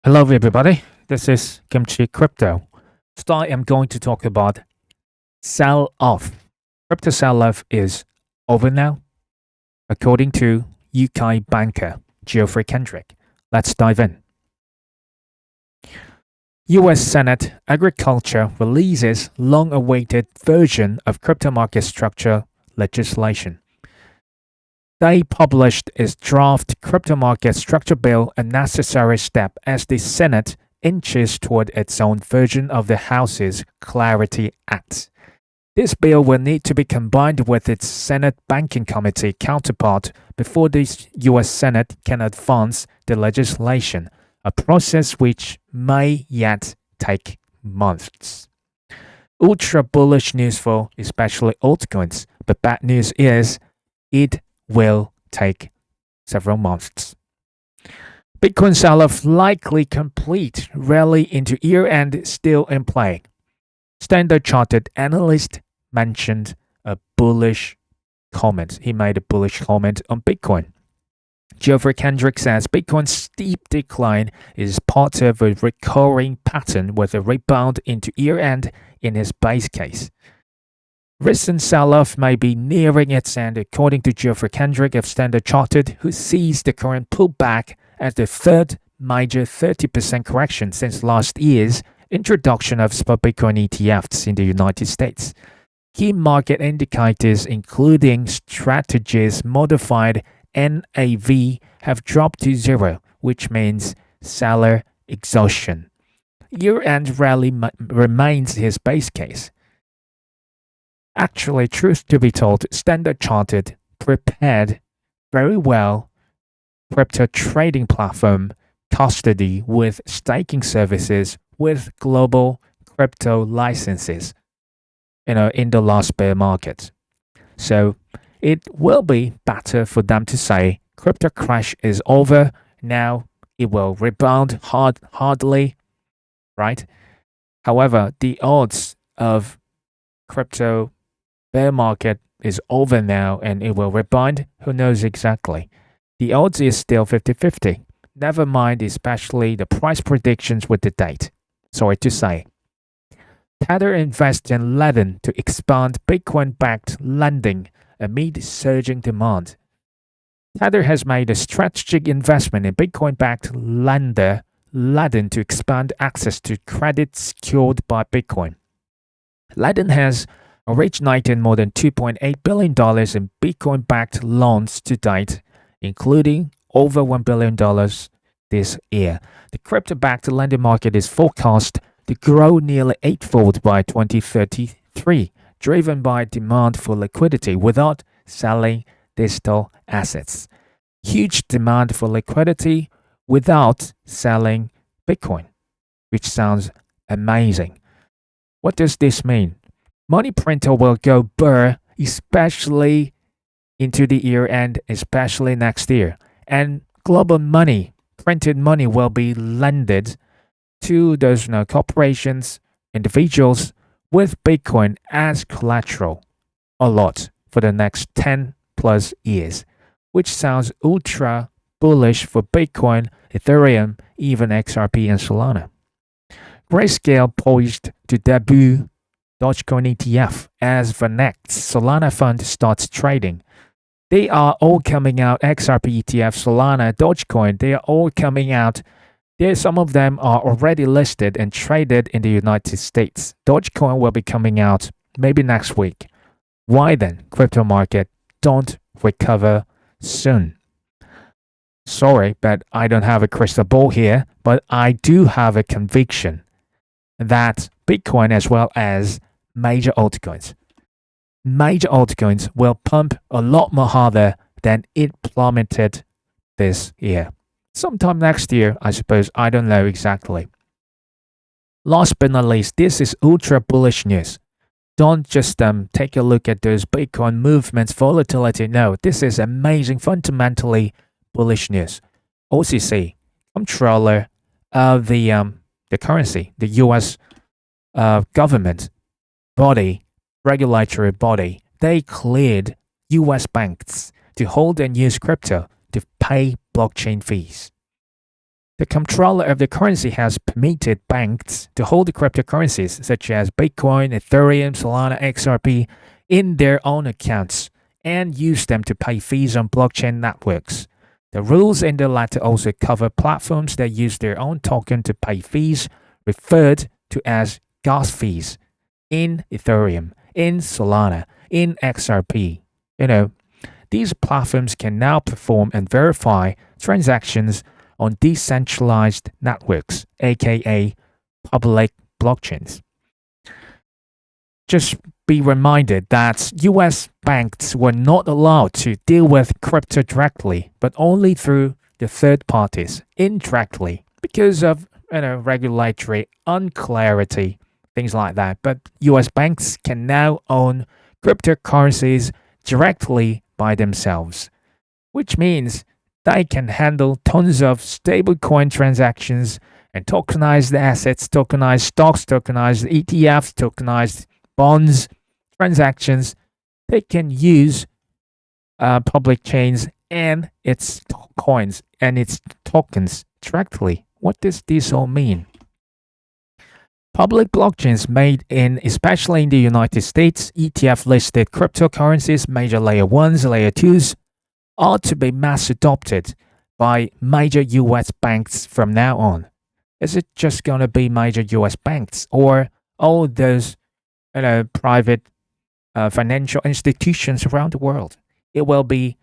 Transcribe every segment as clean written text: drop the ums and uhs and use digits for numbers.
Hello, everybody. This is Kimchi Crypto. Today, I'm going to talk about sell off. Crypto sell off is over now, according to UK banker Geoffrey Kendrick. Let's dive in. US Senate Agriculture releases long awaited version of crypto market structure legislation. They published its draft crypto market structure bill, a necessary step as the Senate inches toward its own version of the House's Clarity Act. This bill will need to be combined with its Senate Banking Committee counterpart before the US Senate can advance the legislation, a process which may yet take months. Ultra bullish news for especially altcoins, but bad news is it will take several months. Bitcoin sell-off likely complete, rally into year-end still in play. Standard Chartered analyst mentioned a bullish comment. He made a bullish comment on Bitcoin. Geoffrey Kendrick says Bitcoin's steep decline is part of a recurring pattern with a rebound into year-end in his base case. Recent sell-off may be nearing its end, according to Geoffrey Kendrick of Standard Chartered, who sees the current pullback as the third major 30% correction since last year's introduction of spot Bitcoin ETFs in the United States. Key market indicators, including strategies modified NAV, have dropped to zero, which means seller exhaustion. Year-end rally remains his base case. Actually, truth to be told, Standard Chartered prepared very well crypto trading platform custody with staking services with global crypto licenses, in the last bear market. So it will be better for them to say crypto crash is over. Now it will rebound hardly, right? However, the odds of crypto bear market is over now and it will rebound. Who knows exactly? The odds is still 50-50. Never mind, especially the price predictions with the date. Sorry to say. Tether invests in Ledger to expand Bitcoin-backed lending amid surging demand. Tether has made a strategic investment in Bitcoin-backed lender Ledger to expand access to credit secured by Bitcoin. Ledger has originated more than $2.8 billion in Bitcoin-backed loans to date, including over $1 billion this year. The crypto-backed lending market is forecast to grow nearly eightfold by 2033, driven by demand for liquidity without selling digital assets. Huge demand for liquidity without selling Bitcoin, which sounds amazing. What does this mean? Money printer will go burr, especially into the year end, especially next year. And global money, printed money, will be lended to those corporations, individuals with Bitcoin as collateral a lot for the next 10 plus years, which sounds ultra bullish for Bitcoin, Ethereum, even XRP and Solana. Grayscale poised to debut Dogecoin ETF as the next Solana fund starts trading. They are all coming out. XRP ETF, Solana, Dogecoin, they are all coming out. Some of them are already listed and traded in the United States. Dogecoin will be coming out maybe next week. Why then, crypto market don't recover soon? Sorry, but I don't have a crystal ball here, but I do have a conviction that Bitcoin as well as major altcoins will pump a lot more harder than it plummeted this year. Sometime next year, I suppose. I don't know exactly. Last but not least, this is ultra bullish news. Don't just take a look at those Bitcoin movements, volatility. No, this is amazing, fundamentally bullish news. OCC, controller of the currency, the U.S. Government body, regulatory body, they cleared US banks to hold and use crypto to pay blockchain fees. The controller of the currency has permitted banks to hold the cryptocurrencies such as Bitcoin, Ethereum, Solana, XRP in their own accounts and use them to pay fees on blockchain networks. The rules in the latter also cover platforms that use their own token to pay fees, referred to as gas fees, in Ethereum, in Solana, in XRP. These platforms can now perform and verify transactions on decentralized networks, aka public blockchains. Just be reminded that US banks were not allowed to deal with crypto directly, but only through the third parties, indirectly, because of regulatory unclarity, things like that. But US banks can now own cryptocurrencies directly by themselves, which means they can handle tons of stablecoin transactions and tokenized assets, tokenized stocks, tokenized ETFs, tokenized bonds transactions. They can use public chains and its coins and its tokens directly. What does this all mean? Public blockchains made in, especially in the United States, ETF-listed cryptocurrencies, major layer 1s, layer 2s, are to be mass adopted by major US banks from now on. Is it just going to be major US banks or all those private financial institutions around the world? It will be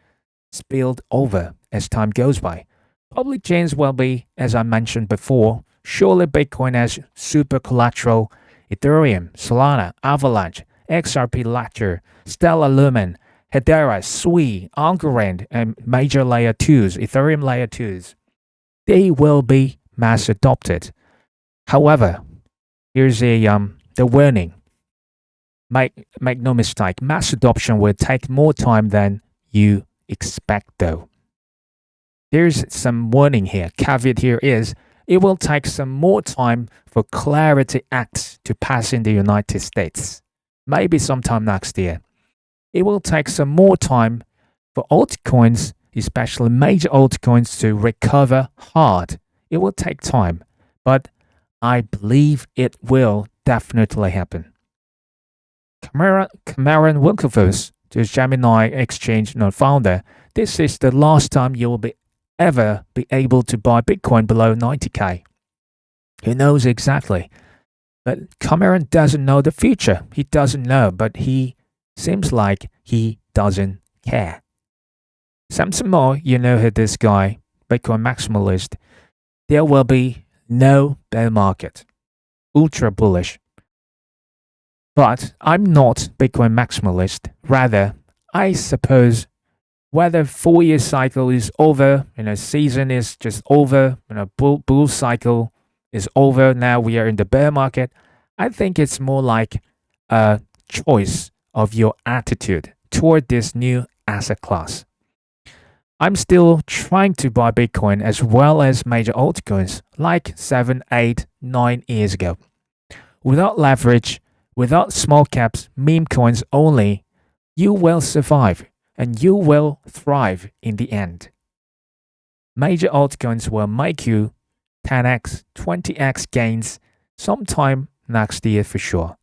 spilled over as time goes by. Public chains will be, as I mentioned before, surely Bitcoin as super collateral, Ethereum, Solana, Avalanche, XRP Ledger, Stellar Lumen, Hedera, Sui, Algorand, and major layer 2s, Ethereum layer 2s. They will be mass adopted. However, here's the warning. Make no mistake, mass adoption will take more time than you expect though. There's some warning here. Caveat here is it will take some more time for Clarity Act to pass in the United States. Maybe sometime next year. It will take some more time for altcoins, especially major altcoins, to recover hard. It will take time, but I believe it will definitely happen. Cameron Winklevoss, the Gemini Exchange founder, this is the last time you will ever be able to buy Bitcoin below 90k. Who knows exactly? But Cameron doesn't know the future. He doesn't know, but he seems like he doesn't care. Samson Moore, you know who this guy, Bitcoin maximalist. There will be no bear market. Ultra bullish. But I'm not Bitcoin maximalist. Rather, I suppose whether 4-year cycle is over, season is just over, bull cycle is over. Now we are in the bear market. I think it's more like a choice of your attitude toward this new asset class. I'm still trying to buy Bitcoin as well as major altcoins like 7, 8, 9 years ago. Without leverage, without small caps, meme coins only, you will survive and you will thrive in the end. Major altcoins will make you 10x, 20x gains sometime next year for sure.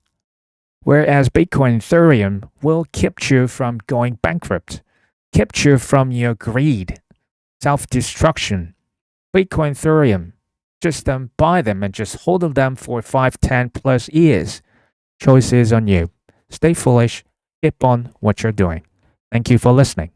Whereas Bitcoin and Ethereum will keep you from going bankrupt, keep you from your greed, self-destruction. Bitcoin, Ethereum, just buy them and just hold them for 5, 10 plus years. Choice is on you. Stay foolish. Keep on what you're doing. Thank you for listening.